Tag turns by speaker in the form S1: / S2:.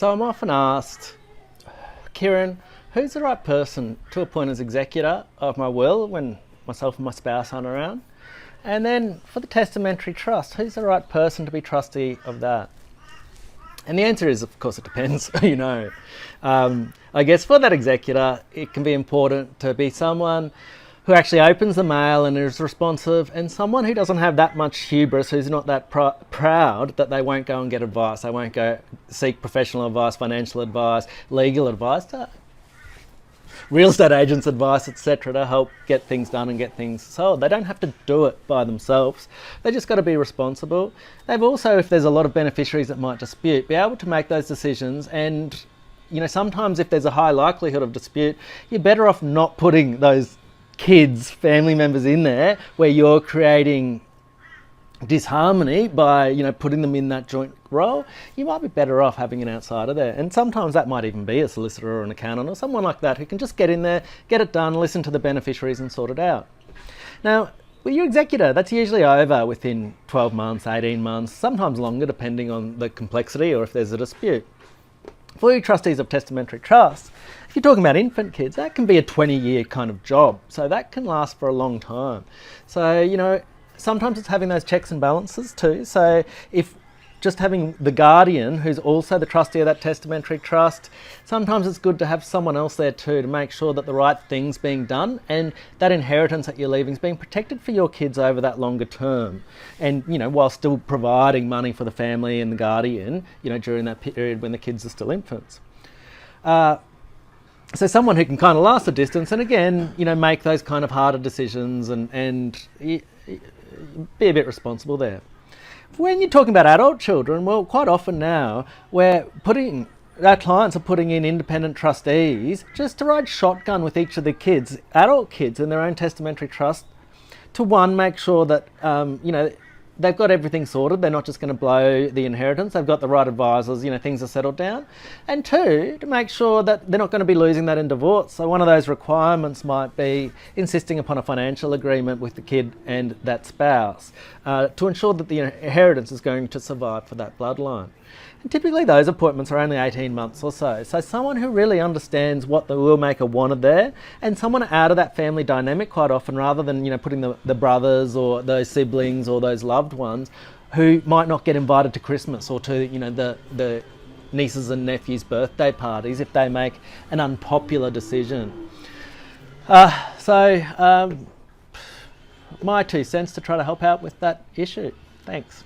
S1: So I'm often asked, Kieran, who's the right person to appoint as executor of my will when myself and my spouse aren't around? And then for the testamentary trust, who's the right person to be trustee of that? And the answer is, of course, it depends. I guess for that executor, it can be important to be someone who actually opens the mail and is responsive, and someone who doesn't have that much hubris, who's not that proud that they won't go and get advice. They won't go seek professional advice, financial advice, legal advice, real estate agents' advice, etc., to help get things done and get things sold. They don't have to do it by themselves. They just got to be responsible. They've also, if there's a lot of beneficiaries that might dispute, be able to make those decisions. And sometimes if there's a high likelihood of dispute, you're better off not putting those kids, family members in there where you're creating disharmony by putting them in that joint role. You might be better off having an outsider there, and sometimes that might even be a solicitor or an accountant or someone like that who can just get in there, get it done, listen to the beneficiaries and sort it out. Now with your executor, that's usually over within 12 months, 18 months, sometimes longer depending on the complexity or if there's a dispute. For you trustees of testamentary trusts, if you're talking about infant kids, that can be a 20-year kind of job. So that can last for a long time. So, sometimes it's having those checks and balances too. So if just having the guardian, who's also the trustee of that testamentary trust, sometimes it's good to have someone else there too to make sure that the right thing's being done and that inheritance that you're leaving is being protected for your kids over that longer term. And, while still providing money for the family and the guardian, during that period when the kids are still infants. So someone who can kind of last the distance and again, make those kind of harder decisions and be a bit responsible there. When you're talking about adult children, well, quite often now our clients are putting in independent trustees just to ride shotgun with each of the kids, adult kids in their own testamentary trust, to make sure that they've got everything sorted. They're not just going to blow the inheritance. They've got the right advisors, things are settled down. And two, to make sure that they're not going to be losing that in divorce. So one of those requirements might be insisting upon a financial agreement with the kid and that spouse to ensure that the inheritance is going to survive for that bloodline. And typically those appointments are only 18 months or so. So someone who really understands what the will maker wanted there, and someone out of that family dynamic quite often, rather than putting the brothers or those siblings or those loved ones who might not get invited to Christmas or to the nieces and nephews' birthday parties if they make an unpopular decision. My 2 cents to try to help out with that issue. Thanks.